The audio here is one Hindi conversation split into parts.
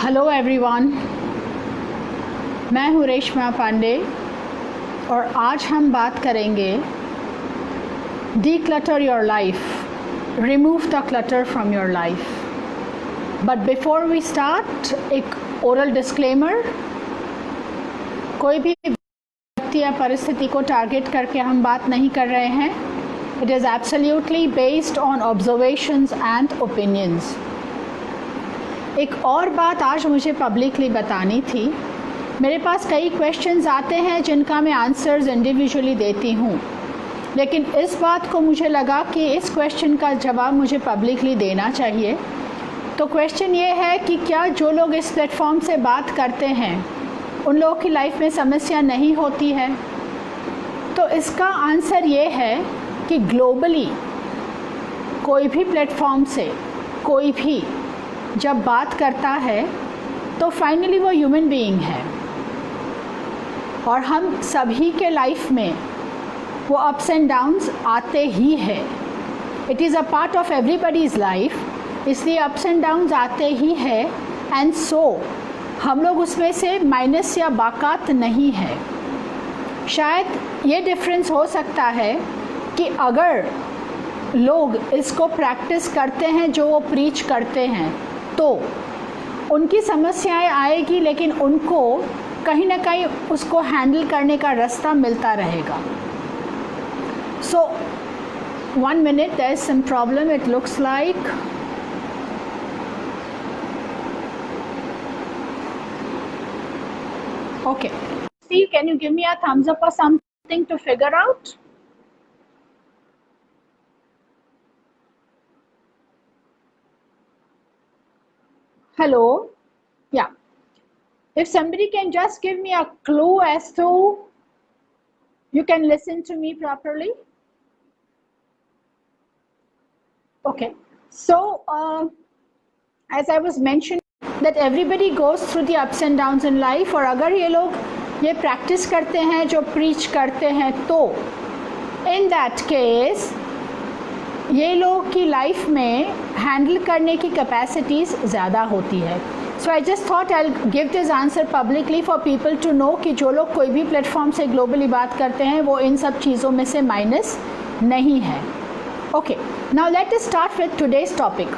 हेलो एवरीवन, मैं हूँ रेशमा पांडे और आज हम बात करेंगे declutter your life, remove the clutter from your life. But before we start, एक oral disclaimer, कोई भी व्यक्ति या परिस्थिति को टारगेट करके हम बात नहीं कर रहे हैं. It is absolutely based on observations and opinions. एक और बात आज मुझे पब्लिकली बतानी थी. मेरे पास कई क्वेश्चंस आते हैं जिनका मैं आंसर्स इंडिविजुअली देती हूँ, लेकिन इस बात को मुझे लगा कि इस क्वेश्चन का जवाब मुझे पब्लिकली देना चाहिए. तो क्वेश्चन ये है कि क्या जो लोग इस प्लेटफॉर्म से बात करते हैं उन लोगों की लाइफ में समस्या नहीं होती है? तो इसका आंसर ये है कि ग्लोबली कोई भी प्लेटफॉर्म से कोई भी जब बात करता है तो फाइनली वो ह्यूमन बीइंग है और हम सभी के लाइफ में वो अप्स एंड डाउन्स आते ही है. It is a part of everybody's life, इसलिए अप्स एंड डाउन्स आते ही है. एंड सो हम लोग उसमें से माइनस या बाकात नहीं है. शायद ये डिफरेंस हो सकता है कि अगर लोग इसको प्रैक्टिस करते हैं जो वो प्रीच करते हैं तो उनकी समस्याएं आएगी, लेकिन उनको कहीं ना कहीं उसको हैंडल करने का रास्ता मिलता रहेगा. सो 1 minute, there is some problem. It looks like okay. Steve, can you give me a thumbs up or something to figure out? Hello? Yeah. If somebody can just give me a clue as to you can listen to me properly. Okay. So, as I was mentioning that everybody goes through the ups and downs in life, और अगर ये लोग ये प्रैक्टिस करते हैं जो प्रीच करते हैं तो in that case ये लोग की लाइफ में हैंडल करने की कैपेसिटीज़ ज़्यादा होती है. So I just thought I give this answer publicly for people to know कि जो लोग कोई भी प्लेटफॉर्म से ग्लोबली बात करते हैं वो इन सब चीज़ों में से माइनस नहीं है. Okay, now let us start with today's topic.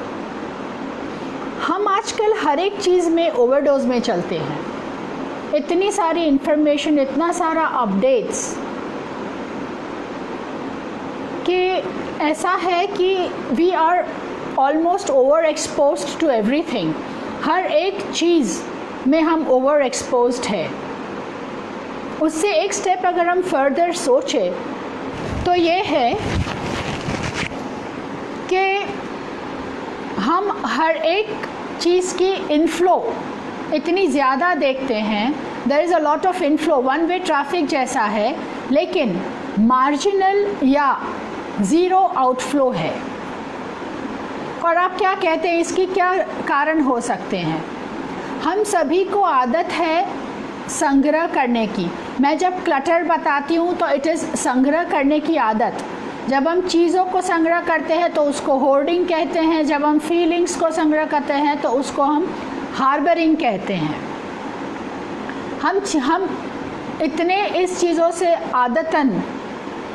हम आजकल हर एक चीज़ में ओवरडोज में चलते हैं. इतनी सारी इंफॉर्मेशन, इतना सारा अपडेट्स कि ऐसा है कि we are almost over exposed to everything. हर एक चीज़ में हम ओवर एक्सपोज्ड है. उससे एक स्टेप अगर हम फर्दर सोचें तो ये है कि हम हर एक चीज़ की इनफ्लो इतनी ज़्यादा देखते हैं. There is a lot of inflow, one way traffic जैसा है, लेकिन मार्जिनल या ज़ीरो आउटफ्लो है. और आप क्या कहते हैं, इसकी क्या कारण हो सकते हैं? हम सभी को आदत है संग्रह करने की. मैं जब क्लटर बताती हूँ तो इट इज़ संग्रह करने की आदत. जब हम चीज़ों को संग्रह करते हैं तो उसको होर्डिंग कहते हैं. जब हम फीलिंग्स को संग्रह करते हैं तो उसको हम हार्बरिंग कहते हैं. हम इतने इस चीज़ों से आदतन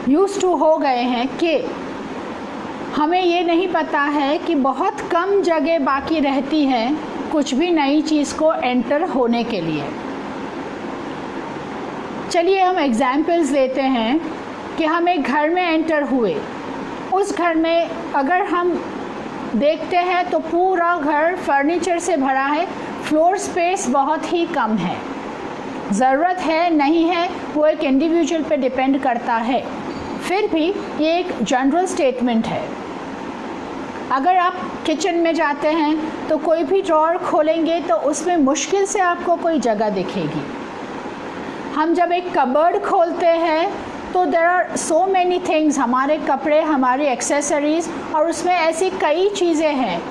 यूज़ टू हो गए हैं कि हमें ये नहीं पता है कि बहुत कम जगह बाकी रहती है कुछ भी नई चीज़ को एंटर होने के लिए. चलिए हम एग्जाम्पल्स लेते हैं कि हम एक घर में एंटर हुए. उस घर में अगर हम देखते हैं तो पूरा घर फर्नीचर से भरा है. फ्लोर स्पेस बहुत ही कम है. ज़रूरत है नहीं है वो एक इंडिविजुअल पे डिपेंड करता है. फिर भी ये एक जनरल स्टेटमेंट है. अगर आप किचन में जाते हैं तो कोई भी ड्रॉअर खोलेंगे तो उसमें मुश्किल से आपको कोई जगह दिखेगी. हम जब एक कबर्ड खोलते हैं तो there are so many things, हमारे कपड़े, हमारी एक्सेसरीज़, और उसमें ऐसी कई चीज़ें हैं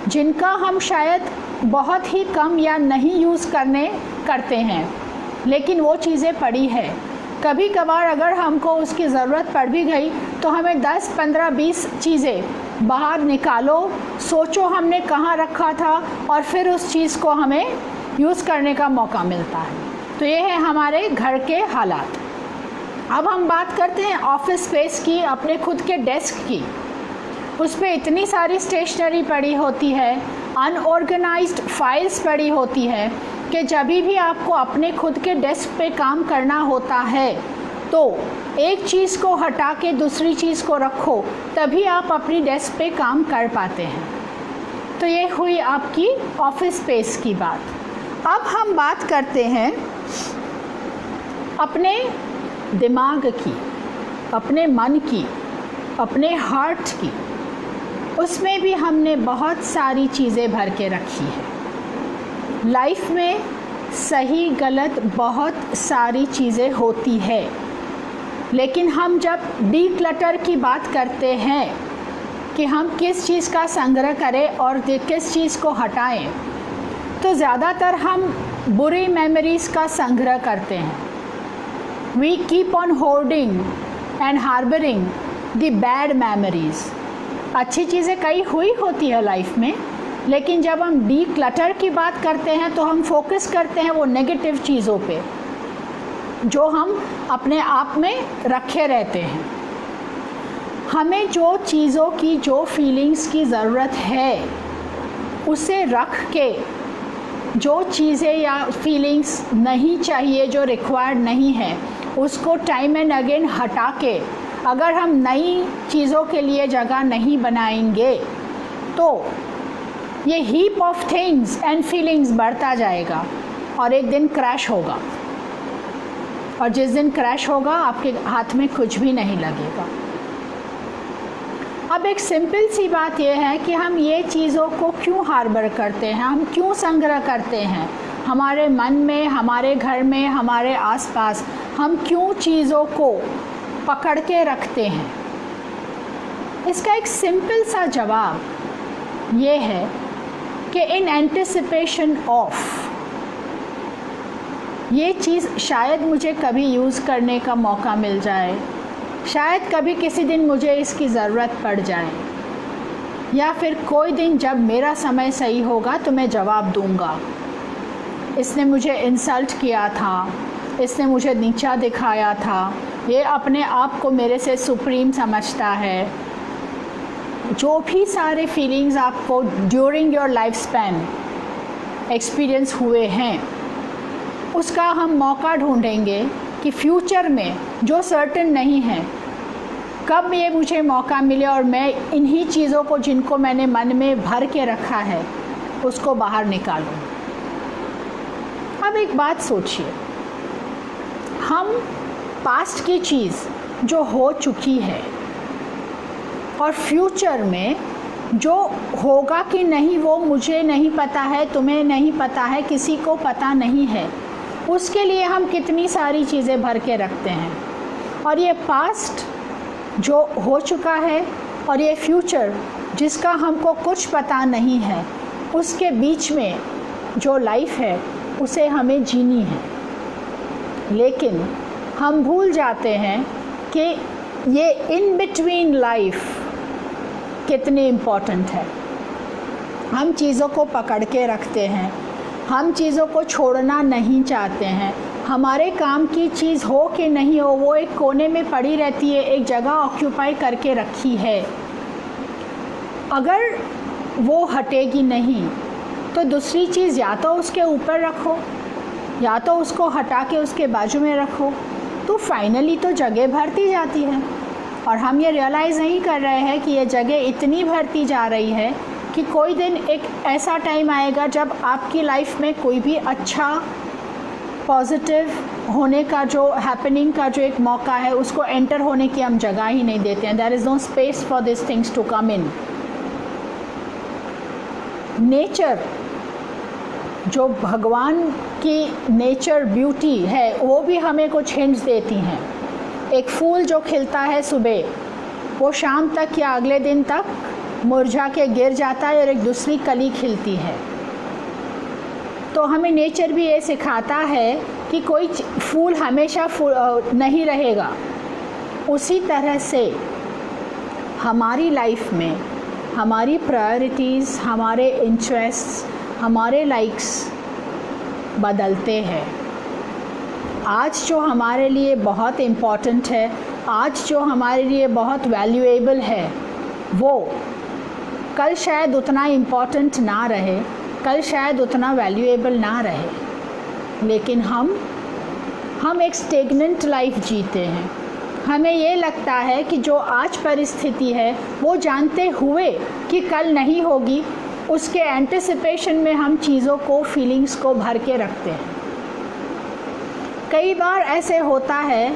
जिनका हम शायद बहुत ही कम या नहीं यूज़ करते हैं, लेकिन वो चीज़ें पड़ी है. कभी कभार अगर हमको उसकी ज़रूरत पड़ भी गई तो हमें 10, 15, 20 चीज़ें बाहर निकालो, सोचो हमने कहाँ रखा था और फिर उस चीज़ को हमें यूज़ करने का मौका मिलता है। तो ये है हमारे घर के हालात। अब हम बात करते हैं ऑफिस स्पेस की, अपने खुद के डेस्क की। उस पर इतनी सारी स्टेशनरी पड़ी होती है, अनऑर्गेनाइज्ड फाइल्स पड़ी होती है कि जब भी आपको अपने खुद के डेस्क पे काम करना होता है तो एक चीज़ को हटा के दूसरी चीज़ को रखो, तभी आप अपनी डेस्क पे काम कर पाते हैं। तो ये हुई आपकी ऑफिस स्पेस की बात। अब हम बात करते हैं अपने दिमाग की, अपने मन की, अपने हार्ट की। उसमें भी हमने बहुत सारी चीज़ें भर के रखी है। लाइफ में सही गलत बहुत सारी चीज़ें होती है, लेकिन हम जब डीक्लटर की बात करते हैं कि हम किस चीज़ का संग्रह करें और किस चीज़ को हटाएं, तो ज़्यादातर हम बुरी मेमोरीज़ का संग्रह करते हैं। We keep on hoarding and harbouring the bad memories. अच्छी चीज़ें कई हुई होती है लाइफ में, लेकिन जब हम डीक्लटर की बात करते हैं तो हम फोकस करते हैं वो नेगेटिव चीज़ों पे जो हम अपने आप में रखे रहते हैं। हमें जो चीज़ों की, जो फीलिंग्स की ज़रूरत है, उसे रख के, जो चीज़ें या फीलिंग्स नहीं चाहिए, जो रिक्वायर्ड नहीं है, उसको टाइम एंड अगेन हटा के अगर हम नई चीज़ों के लिए जगह नहीं बनाएंगे तो ये heap of things and feelings बढ़ता जाएगा और एक दिन क्रैश होगा। और जिस दिन क्रैश होगा आपके हाथ में कुछ भी नहीं लगेगा। अब एक सिंपल सी बात यह है कि हम ये चीज़ों को क्यों हार्बर करते हैं, हम क्यों संग्रह करते हैं हमारे मन में, हमारे घर में, हमारे आसपास। हम क्यों चीज़ों को पकड़ के रखते हैं? इसका एक सिंपल सा जवाब ये है कि इन एंटिसिपेशन ऑफ ये चीज़ शायद मुझे कभी यूज़ करने का मौका मिल जाए, शायद कभी किसी दिन मुझे इसकी ज़रूरत पड़ जाए, या फिर कोई दिन जब मेरा समय सही होगा तो मैं जवाब दूंगा। इसने मुझे इंसल्ट किया था, इसने मुझे नीचा दिखाया था, ये अपने आप को मेरे से सुप्रीम समझता है। जो भी सारे फीलिंग्स आपको during your life span experience हुए हैं, उसका हम मौका ढूंढेंगे कि फ्यूचर में जो सर्टेन नहीं है, कब ये मुझे मौका मिले और मैं इन्हीं चीज़ों को, जिनको मैंने मन में भर के रखा है, उसको बाहर निकालूं। अब एक बात सोचिए, हम पास्ट की चीज़ जो हो चुकी है और फ्यूचर में जो होगा कि नहीं वो मुझे नहीं पता है, तुम्हें नहीं पता है, किसी को पता नहीं है, उसके लिए हम कितनी सारी चीज़ें भर के रखते हैं। और ये पास्ट जो हो चुका है और ये फ्यूचर जिसका हमको कुछ पता नहीं है, उसके बीच में जो लाइफ है उसे हमें जीनी है। लेकिन हम भूल जाते हैं कि ये इन बिटवीन लाइफ कितनी इम्पोर्टेंट है। हम चीज़ों को पकड़ के रखते हैं, हम चीज़ों को छोड़ना नहीं चाहते हैं। हमारे काम की चीज़ हो कि नहीं हो, वो एक कोने में पड़ी रहती है, एक जगह ऑक्यूपाई करके रखी है। अगर वो हटेगी नहीं तो दूसरी चीज़ या तो उसके ऊपर रखो या तो उसको हटा के उसके बाजू में रखो, तो फाइनली तो जगह भरती जाती है। और हम ये रियलाइज़ नहीं कर रहे हैं कि ये जगह इतनी भरती जा रही है कि कोई दिन एक ऐसा टाइम आएगा जब आपकी लाइफ में कोई भी अच्छा पॉजिटिव होने का, जो हैपनिंग का जो एक मौका है, उसको एंटर होने की हम जगह ही नहीं देते हैं। There is no space for this things to come in. Nature, जो भगवान की नेचर ब्यूटी है, वो भी हमें कुछ हिंट्स देती हैं। एक फूल जो खिलता है सुबह, वो शाम तक या अगले दिन तक मुरझा के गिर जाता है और एक दूसरी कली खिलती है। तो हमें नेचर भी ये सिखाता है कि कोई फूल हमेशा नहीं रहेगा। उसी तरह से हमारी लाइफ में हमारी प्रायोरिटीज़, हमारे इंटरेस्ट्स, हमारे लाइक्स बदलते हैं। आज जो हमारे लिए बहुत इम्पॉर्टेंट है, आज जो हमारे लिए बहुत वैल्यूएबल है, वो कल शायद उतना इम्पॉर्टेंट ना रहे, कल शायद उतना वैल्यूएबल ना रहे। लेकिन हम एक स्टेगनेंट लाइफ जीते हैं। हमें ये लगता है कि जो आज परिस्थिति है वो जानते हुए कि कल नहीं होगी, उसके एंटिसिपेशन में हम चीज़ों को, फीलिंग्स को भर के रखते हैं। कई बार ऐसे होता है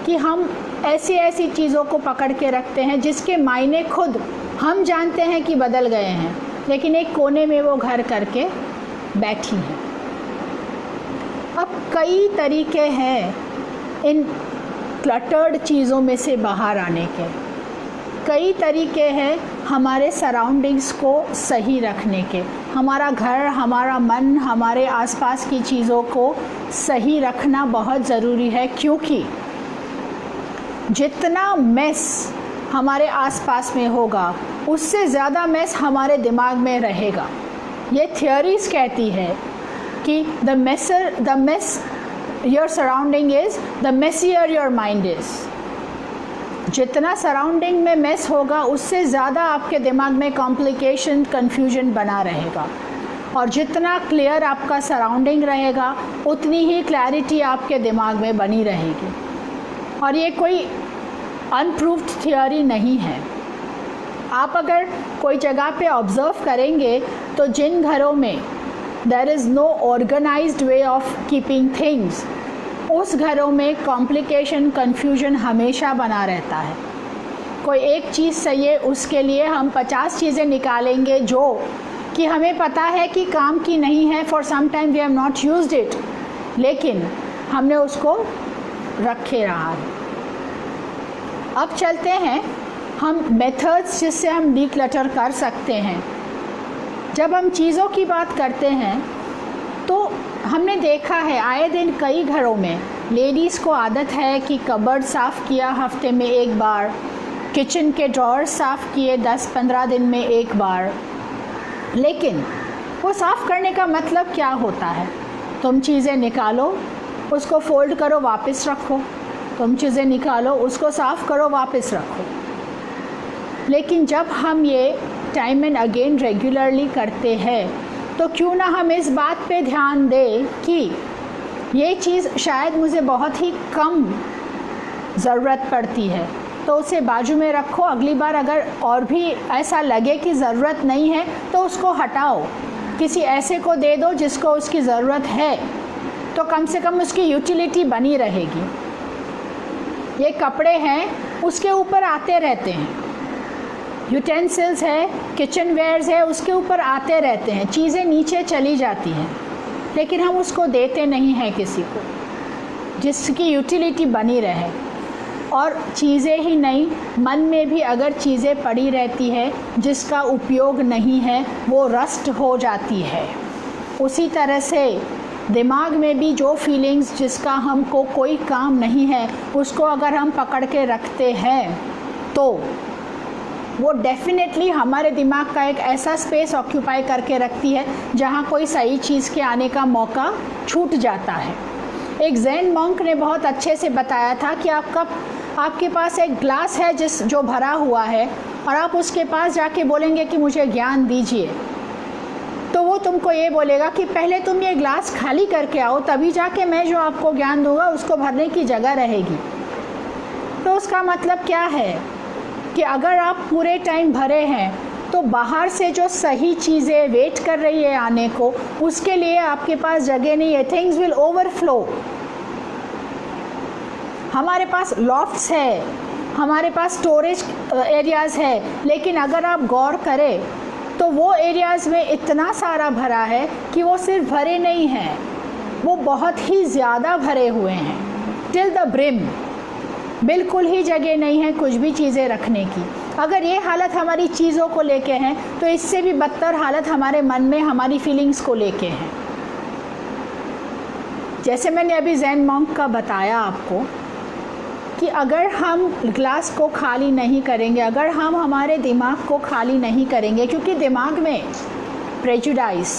कि हम ऐसी चीज़ों को पकड़ के रखते हैं जिसके मायने खुद हम जानते हैं कि बदल गए हैं, लेकिन एक कोने में वो घर करके बैठी हैं। अब कई तरीके हैं इन क्लटर्ड चीज़ों में से बाहर आने के। कई तरीके हैं हमारे सराउंडिंग्स को सही रखने के। हमारा घर, हमारा मन, हमारे आसपास की चीज़ों को सही रखना बहुत ज़रूरी है, क्योंकि जितना मेस हमारे आसपास में होगा उससे ज़्यादा मेस हमारे दिमाग में रहेगा। ये थियोरीज कहती है कि the mess your surrounding is the messier your mind is. जितना सराउंडिंग में मेस होगा उससे ज़्यादा आपके दिमाग में कॉम्प्लिकेशन, कन्फ्यूजन बना रहेगा, और जितना क्लियर आपका सराउंडिंग रहेगा उतनी ही क्लैरिटी आपके दिमाग में बनी रहेगी। और ये कोई अनप्रूव्ड थियोरी नहीं है। आप अगर कोई जगह पे ऑब्ज़र्व करेंगे तो जिन घरों में there is no organised way of keeping things, उस घरों में कॉम्प्लिकेशन, कन्फ्यूजन हमेशा बना रहता है। कोई एक चीज़ सही है, उसके लिए हम 50 चीज़ें निकालेंगे जो कि हमें पता है कि काम की नहीं है, for some time we have not used it, लेकिन हमने उसको रखे रहा है। अब चलते हैं हम मेथड्स जिससे हम डीक्लटर कर सकते हैं। जब हम चीज़ों की बात करते हैं तो हमने देखा है आए दिन कई घरों में लेडीज़ को आदत है कि कबर्ड साफ़ किया हफ्ते में एक बार, किचन के ड्रॉअर साफ़ किए 10-15 दिन में एक बार। लेकिन वो साफ़ करने का मतलब क्या होता है? तुम चीज़ें निकालो, उसको फोल्ड करो, वापस रखो, तुम चीज़ें निकालो, उसको साफ़ करो, वापस रखो। लेकिन जब हम ये टाइम एंड अगेन रेगुलरली करते हैं तो क्यों ना हम इस बात पे ध्यान दें कि ये चीज़ शायद मुझे बहुत ही कम ज़रूरत पड़ती है, तो उसे बाजू में रखो। अगली बार अगर और भी ऐसा लगे कि ज़रूरत नहीं है तो उसको हटाओ, किसी ऐसे को दे दो जिसको उसकी ज़रूरत है, तो कम से कम उसकी यूटिलिटी बनी रहेगी। ये कपड़े हैं, उसके ऊपर आते रहते हैं, यूटेंसिल्स है, किचन वेयर्स है, उसके ऊपर आते रहते हैं, चीज़ें नीचे चली जाती हैं, लेकिन हम उसको देते नहीं हैं किसी को जिसकी यूटिलिटी बनी रहे। और चीज़ें ही नहीं, मन में भी अगर चीज़ें पड़ी रहती है जिसका उपयोग नहीं है, वो रस्ट हो जाती है। उसी तरह से दिमाग में भी जो फीलिंग्स जिसका हमको कोई काम नहीं है, उसको अगर हम पकड़ के रखते हैं तो वो डेफिनेटली हमारे दिमाग का एक ऐसा स्पेस ऑक्यूपाई करके रखती है जहाँ कोई सही चीज़ के आने का मौका छूट जाता है। एक ज़ेन मॉन्क ने बहुत अच्छे से बताया था कि आपके पास एक ग्लास है जो भरा हुआ है, और आप उसके पास जाके बोलेंगे कि मुझे ज्ञान दीजिए, तो वो तुमको ये बोलेगा कि पहले तुम ये ग्लास खाली करके आओ, तभी जाके मैं जो आपको ज्ञान दूंगा उसको भरने की जगह रहेगी। तो उसका मतलब क्या है कि अगर आप पूरे टाइम भरे हैं तो बाहर से जो सही चीज़ें वेट कर रही है आने को, उसके लिए आपके पास जगह नहीं है। Things will overflow. हमारे पास लॉफ्ट्स है, हमारे पास स्टोरेज एरियाज़ है, लेकिन अगर आप गौर करें तो वो एरियाज़ में इतना सारा भरा है कि वो सिर्फ भरे नहीं हैं, वो बहुत ही ज़्यादा भरे हुए हैं, टिल द ब्रिम। बिल्कुल ही जगह नहीं है कुछ भी चीज़ें रखने की। अगर ये हालत हमारी चीज़ों को लेके है तो इससे भी बदतर हालत हमारे मन में हमारी फीलिंग्स को लेके है। जैसे मैंने अभी ज़ेन मॉन्क का बताया आपको, कि अगर हम ग्लास को खाली नहीं करेंगे, अगर हम हमारे दिमाग को खाली नहीं करेंगे, क्योंकि दिमाग में प्रेजुडाइस,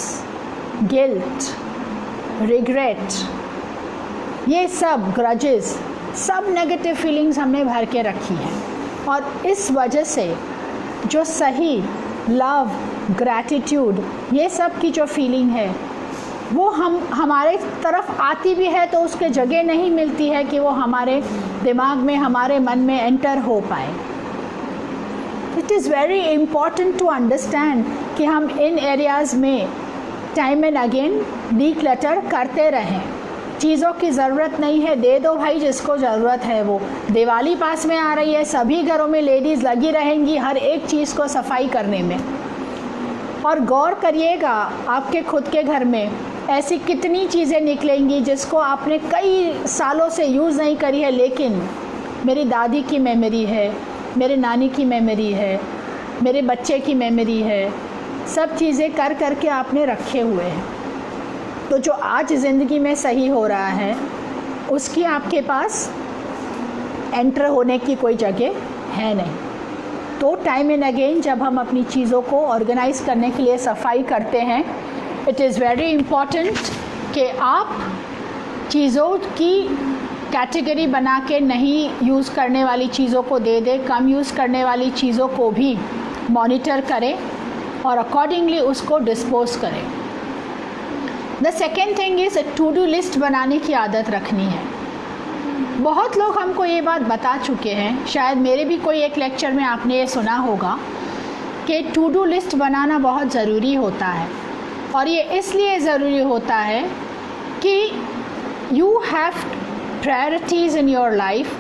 गिल्ट, रिग्रेट, ये सब ग्रजेस, सब नेगेटिव फीलिंग्स हमने भर के रखी हैं। और इस वजह से जो सही लव, ग्रैटिट्यूड, ये सब की जो फीलिंग है वो हमारे तरफ आती भी है तो उसके जगह नहीं मिलती है कि वो हमारे दिमाग में, हमारे मन में एंटर हो पाए। It is very important to understand कि हम इन एरियाज़ में टाइम एंड अगेन डीक्लटर करते रहें। चीज़ों की ज़रूरत नहीं है, दे दो भाई जिसको ज़रूरत है वो। दिवाली पास में आ रही है, सभी घरों में लेडीज़ लगी रहेंगी हर एक चीज़ को सफाई करने में। और गौर करिएगा आपके खुद के घर में ऐसी कितनी चीज़ें निकलेंगी जिसको आपने कई सालों से यूज़ नहीं करी है, लेकिन मेरी दादी की मेमोरी है, मेरे नानी की मेमोरी है, मेरे बच्चे की मेमोरी है, सब चीज़ें कर कर के आपने रखे हुए हैं। तो जो आज ज़िंदगी में सही हो रहा है उसकी आपके पास एंटर होने की कोई जगह है नहीं। तो टाइम एंड अगेन जब हम अपनी चीज़ों को ऑर्गेनाइज़ करने के लिए सफाई करते हैं, इट इज़ वेरी इम्पॉर्टेंट कि आप चीज़ों की कैटेगरी बना के नहीं यूज़ करने वाली चीज़ों को दे दें, कम यूज़ करने वाली चीज़ों को भी मॉनिटर करें और अकॉर्डिंगली उसको डिस्पोज करें। The second thing is to do list बनाने की आदत रखनी है। बहुत लोग हमको ये बात बता चुके हैं, शायद मेरे भी कोई एक लेक्चर में आपने ये सुना होगा कि टू डू लिस्ट बनाना बहुत ज़रूरी होता है। और ये इसलिए ज़रूरी होता है कि you have priorities in your life.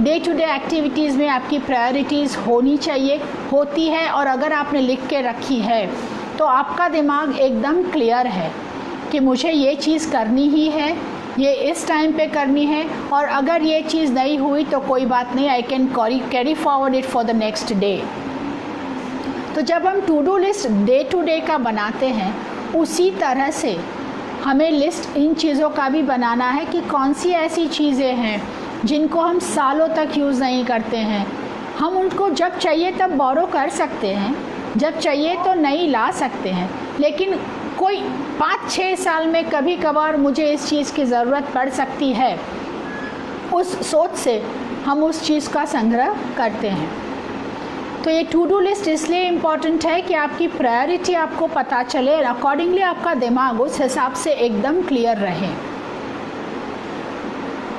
Day to day activities में आपकी प्रायोरिटीज़ होनी चाहिए, होती है। और अगर आपने लिख के रखी है तो आपका दिमाग एकदम क्लियर है कि मुझे ये चीज़ करनी ही है, ये इस टाइम पे करनी है, और अगर ये चीज़ नहीं हुई तो कोई बात नहीं, I can carry forward it for the next day. तो जब हम to do list day to day का बनाते हैं, उसी तरह से हमें लिस्ट इन चीज़ों का भी बनाना है कि कौन सी ऐसी चीज़ें हैं जिनको हम सालों तक यूज़ नहीं करते हैं। हम उनको जब चाहिए तब बोरो कर सकते हैं, जब चाहिए तो नहीं ला सकते हैं, लेकिन कोई 5-6 साल में कभी कभार मुझे इस चीज़ की ज़रूरत पड़ सकती है, उस सोच से हम उस चीज़ का संग्रह करते हैं। तो ये टू डू लिस्ट इसलिए इम्पॉर्टेंट है कि आपकी प्रायोरिटी आपको पता चले, अकॉर्डिंगली आपका दिमाग उस हिसाब से एकदम क्लियर रहे।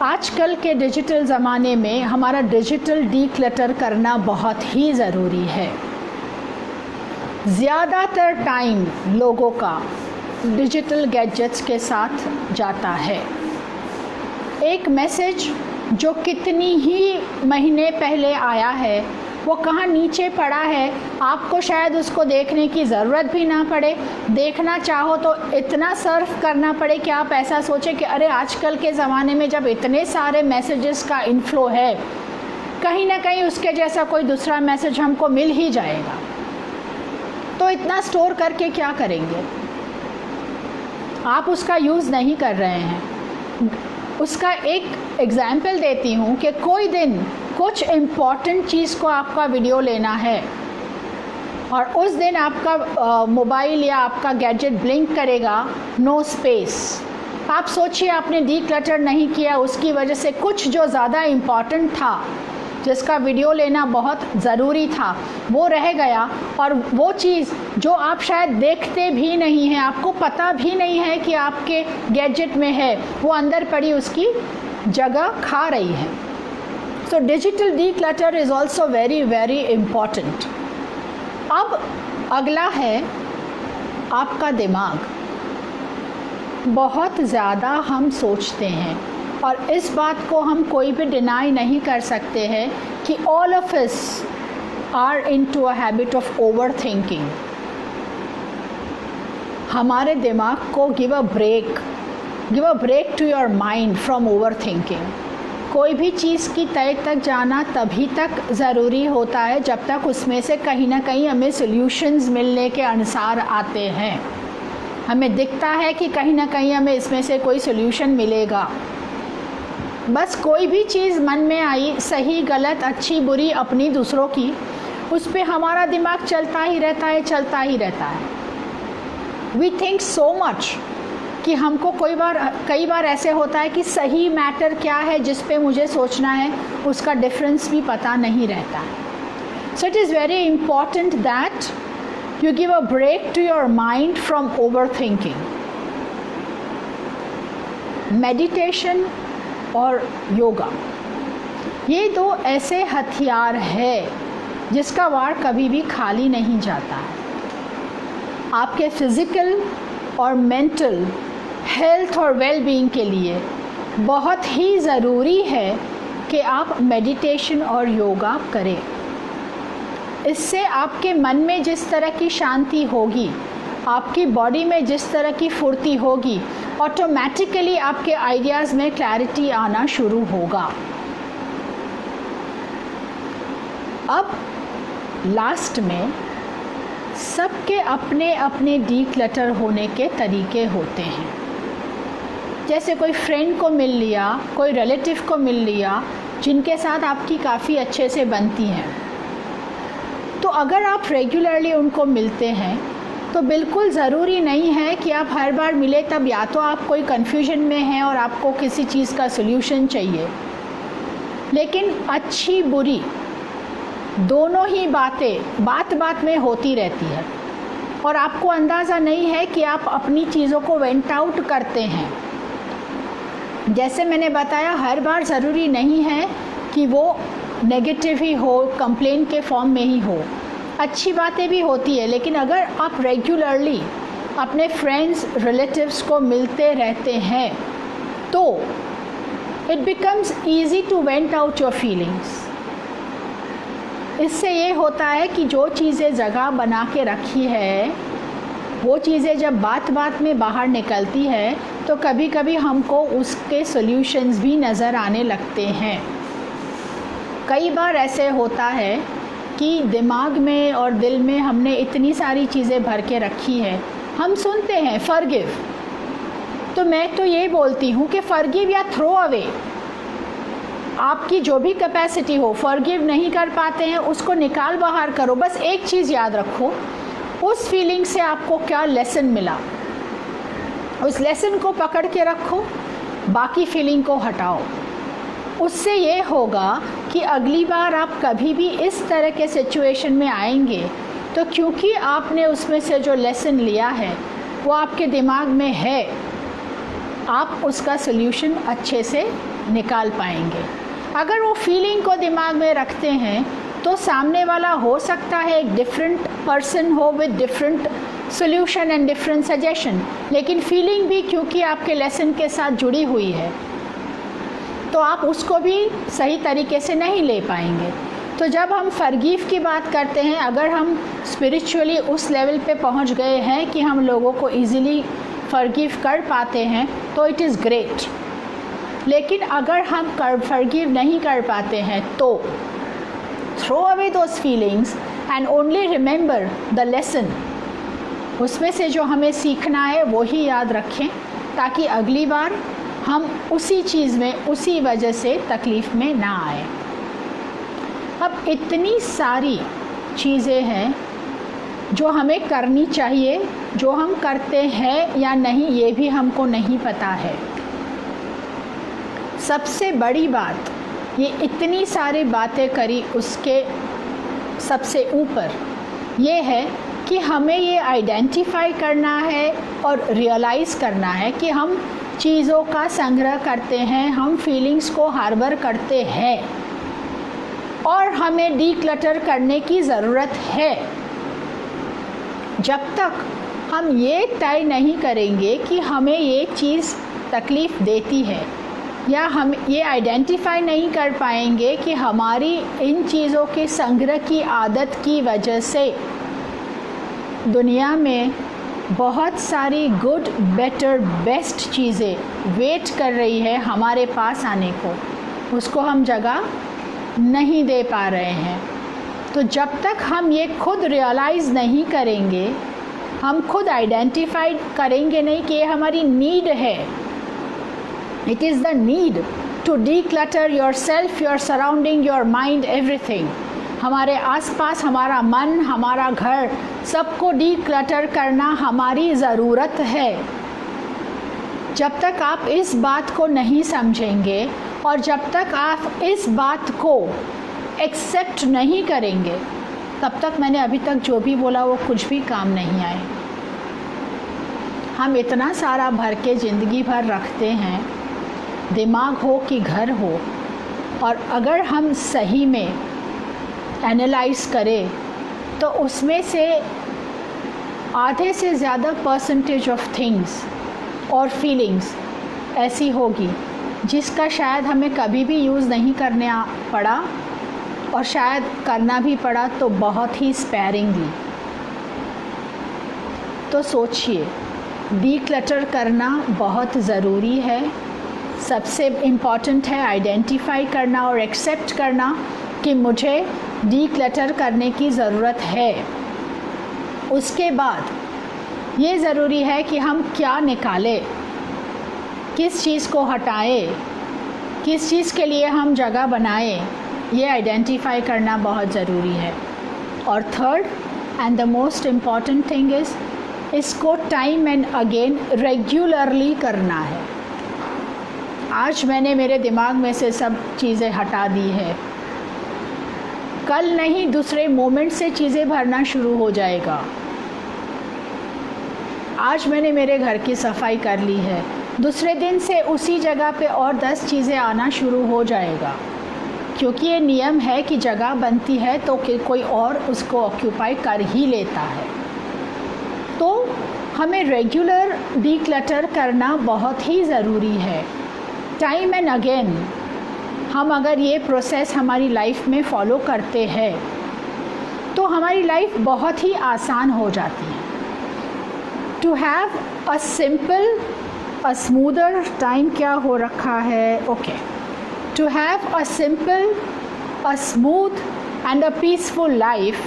आजकल के डिजिटल ज़माने में हमारा डिजिटल डीक्लटर करना बहुत ही ज़रूरी है। ज़्यादातर टाइम लोगों का डिजिटल गैजेट्स के साथ जाता है। एक मैसेज जो कितनी ही महीने पहले आया है वो कहाँ नीचे पड़ा है, आपको शायद उसको देखने की ज़रूरत भी ना पड़े, देखना चाहो तो इतना सर्फ करना पड़े कि आप ऐसा सोचें कि अरे आजकल के ज़माने में जब इतने सारे मैसेजेस का इन्फ्लो है, कहीं ना कहीं उसके जैसा कोई दूसरा मैसेज हमको मिल ही जाएगा, तो इतना स्टोर करके क्या करेंगे। आप उसका यूज़ नहीं कर रहे हैं। उसका एक एग्ज़ाम्पल देती हूँ कि कोई दिन कुछ इम्पॉर्टेंट चीज़ को आपका वीडियो लेना है और उस दिन आपका मोबाइल या आपका गैजेट ब्लिंक करेगा, नो स्पेस। आप सोचिए आपने डीक्लटर नहीं किया, उसकी वजह से कुछ जो ज़्यादा इम्पॉर्टेंट था, जिसका वीडियो लेना बहुत ज़रूरी था, वो रह गया। और वो चीज़ जो आप शायद देखते भी नहीं हैं, आपको पता भी नहीं है कि आपके गैजेट में है, वो अंदर पड़ी उसकी जगह खा रही है। So digital declutter is also very very important. अब अगला है आपका दिमाग। बहुत ज़्यादा हम सोचते हैं और इस बात को हम कोई भी डिनाई नहीं कर सकते हैं कि all of us are into a habit of over thinking. हमारे दिमाग को give a break to your mind from over thinking. कोई भी चीज़ की तय तक जाना तभी तक ज़रूरी होता है जब तक उसमें से कहीं ना कहीं हमें सॉल्यूशंस मिलने के अनुसार आते हैं। हमें दिखता है कि कहीं ना कहीं हमें इसमें से कोई सॉल्यूशन मिलेगा। बस कोई भी चीज़ मन में आई, सही गलत अच्छी बुरी अपनी दूसरों की, उस पर हमारा दिमाग चलता ही रहता है। वी थिंक सो मच कि हमको कई बार ऐसे होता है कि सही मैटर क्या है जिस पे मुझे सोचना है, उसका डिफरेंस भी पता नहीं रहता है। So it is very important that you give a break to your mind from overthinking. Meditation और योगा, ये दो ऐसे हथियार है जिसका वार कभी भी खाली नहीं जाता है। आपके फिज़िकल और मेंटल हेल्थ और वेलबींग के लिए बहुत ही ज़रूरी है कि आप मेडिटेशन और योगा करें। इससे आपके मन में जिस तरह की शांति होगी, आपकी बॉडी में जिस तरह की फुर्ती होगी, ऑटोमेटिकली आपके आइडियाज़ में क्लैरिटी आना शुरू होगा। अब लास्ट में सबके अपने अपने डीक्लटर होने के तरीके होते हैं। जैसे कोई फ्रेंड को मिल लिया, कोई रिलेटिव को मिल लिया जिनके साथ आपकी काफ़ी अच्छे से बनती हैं, तो अगर आप रेगुलरली उनको मिलते हैं तो बिल्कुल ज़रूरी नहीं है कि आप हर बार मिले तब या तो आप कोई कन्फ्यूजन में हैं और आपको किसी चीज़ का सल्यूशन चाहिए, लेकिन अच्छी बुरी दोनों ही बातें बात में होती रहती है और आपको अंदाज़ा नहीं है कि आप अपनी चीज़ों को वेंट आउट करते हैं। जैसे मैंने बताया, हर बार ज़रूरी नहीं है कि वो नेगेटिव ही हो, कंप्लेन के फॉर्म में ही हो, अच्छी बातें भी होती है। लेकिन अगर आप रेगुलरली अपने फ्रेंड्स रिलेटिव्स को मिलते रहते हैं तो it becomes easy to vent out your feelings. इससे ये होता है कि जो चीज़ें जगह बना के रखी है, वो चीज़ें जब बात में बाहर निकलती है तो कभी कभी हमको उसके सॉल्यूशंस भी नज़र आने लगते हैं। कई बार ऐसे होता है कि दिमाग में और दिल में हमने इतनी सारी चीज़ें भर के रखी है, हम सुनते हैं फॉरगिव, तो मैं तो ये बोलती हूँ कि फॉरगिव या थ्रो अवे, आपकी जो भी कैपेसिटी हो, फॉरगिव नहीं कर पाते हैं उसको निकाल बाहर करो। बस एक चीज़ याद रखो, उस फीलिंग से आपको क्या लेसन मिला, उस लेसन को पकड़ के रखो, बाकी फीलिंग को हटाओ। उससे ये होगा कि अगली बार आप कभी भी इस तरह के सिचुएशन में आएंगे तो क्योंकि आपने उसमें से जो लेसन लिया है वो आपके दिमाग में है, आप उसका सल्यूशन अच्छे से निकाल पाएंगे। अगर वो फीलिंग को दिमाग में रखते हैं तो सामने वाला हो सकता है एक डिफरेंट पर्सन हो with different solution and different suggestion, लेकिन फीलिंग भी क्योंकि आपके लेसन के साथ जुड़ी हुई है तो आप उसको भी सही तरीके से नहीं ले पाएंगे। तो जब हम फॉरगिव की बात करते हैं, अगर हम स्पिरिचुअली उस लेवल पे पहुंच गए हैं कि हम लोगों को इजीली फॉरगिव कर पाते हैं तो इट इज़ ग्रेट। लेकिन अगर हम फॉरगिव नहीं कर पाते हैं तो throw away those feelings and only remember the lesson. उसमें से जो हमें सीखना है वो ही याद रखें ताकि अगली बार हम उसी चीज़ में उसी वजह से तकलीफ़ में ना आए। अब इतनी सारी चीज़ें हैं जो हमें करनी चाहिए, जो हम करते हैं या नहीं ये भी हमको नहीं पता है। सबसे बड़ी बात, ये इतनी सारी बातें करी, उसके सबसे ऊपर ये है कि हमें ये आइडेंटिफाई करना है और रियलाइज़ करना है कि हम चीज़ों का संग्रह करते हैं, हम फीलिंग्स को हार्बर करते हैं और हमें डीक्लटर करने की ज़रूरत है। जब तक हम ये तय नहीं करेंगे कि हमें ये चीज़ तकलीफ़ देती है या हम ये आइडेंटिफाई नहीं कर पाएंगे कि हमारी इन चीज़ों के संग्रह की आदत की वजह से दुनिया में बहुत सारी गुड, बेटर, बेस्ट चीज़ें वेट कर रही है हमारे पास आने को, उसको हम जगह नहीं दे पा रहे हैं। तो जब तक हम ये खुद रियलाइज़ नहीं करेंगे, हम खुद आइडेंटिफाई करेंगे नहीं कि ये हमारी नीड है, it is the need to declutter yourself, your surrounding, your mind, everything. हमारे आसपास हमारा मन, हमारा घर, सबको डीक्लटर करना हमारी ज़रूरत है। जब तक आप इस बात को नहीं समझेंगे और जब तक आप इस बात को एक्सेप्ट नहीं करेंगे, तब तक मैंने अभी तक जो भी बोला वो कुछ भी काम नहीं आए। हम इतना सारा भर के ज़िंदगी भर रखते हैं, दिमाग हो कि घर हो, और अगर हम सही में एनालाइज करें तो उसमें से आधे से ज़्यादा परसेंटेज ऑफ थिंग्स और फीलिंग्स ऐसी होगी जिसका शायद हमें कभी भी यूज़ नहीं करने पड़ा, और शायद करना भी पड़ा तो बहुत ही स्पेयरिंगली। तो सोचिए, डीक्लटर करना बहुत ज़रूरी है। सबसे इम्पॉर्टेंट है आइडेंटिफाई करना और एक्सेप्ट करना कि मुझे डीक्लटर करने की ज़रूरत है। उसके बाद ये ज़रूरी है कि हम क्या निकालें, किस चीज़ को हटाएं, किस चीज़ के लिए हम जगह बनाएं, ये आइडेंटिफाई करना बहुत ज़रूरी है। और third and the most important thing is, इसको टाइम एंड अगेन रेगुलरली करना है। आज मैंने मेरे दिमाग में से सब चीज़ें हटा दी है, कल नहीं दूसरे मोमेंट से चीज़ें भरना शुरू हो जाएगा। आज मैंने मेरे घर की सफाई कर ली है, दूसरे दिन से उसी जगह पे और 10 चीज़ें आना शुरू हो जाएगा, क्योंकि ये नियम है कि जगह बनती है तो कोई और उसको ऑक्यूपाई कर ही लेता है। तो हमें रेगुलर डीक्लटर करना बहुत ही ज़रूरी है। टाइम एंड अगेन हम अगर ये प्रोसेस हमारी लाइफ में फॉलो करते हैं तो हमारी लाइफ बहुत ही आसान हो जाती है। To have a simple a smoother time क्या हो रखा है, okay, to have a simple a smooth and a peaceful life,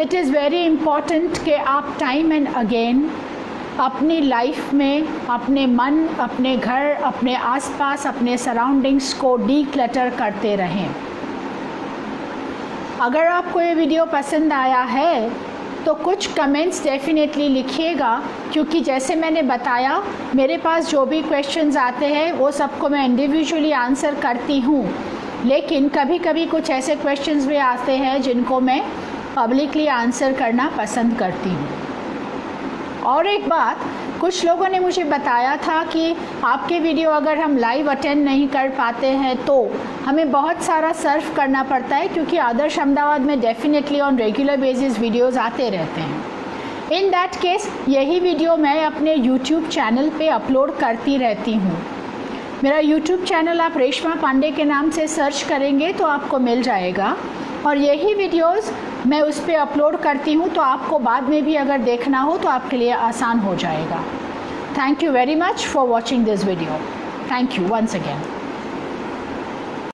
it is very important कि आप टाइम एंड अगेन अपनी लाइफ में अपने मन, अपने घर, अपने आसपास, अपने सराउंडिंग्स को डीक्लटर करते रहें। अगर आपको ये वीडियो पसंद आया है तो कुछ कमेंट्स डेफिनेटली लिखिएगा, क्योंकि जैसे मैंने बताया मेरे पास जो भी क्वेश्चंस आते हैं वो सबको मैं इंडिविजुअली आंसर करती हूँ, लेकिन कभी कभी कुछ ऐसे क्वेश्चंस भी आते हैं जिनको मैं पब्लिकली आंसर करना पसंद करती हूँ। और एक बात, कुछ लोगों ने मुझे बताया था कि आपके वीडियो अगर हम लाइव अटेंड नहीं कर पाते हैं तो हमें बहुत सारा सर्फ करना पड़ता है, क्योंकि आदर्श अहमदाबाद में definitely on regular basis videos आते रहते हैं। इन दैट केस यही वीडियो मैं अपने यूट्यूब चैनल पे अपलोड करती रहती हूँ। मेरा यूट्यूब चैनल आप रेशमा पांडे के नाम से सर्च करेंगे तो आपको मिल जाएगा, और यही वीडियोस मैं उस पर अपलोड करती हूँ, तो आपको बाद में भी अगर देखना हो तो आपके लिए आसान हो जाएगा। Thank you very much for watching this video. Thank you once again.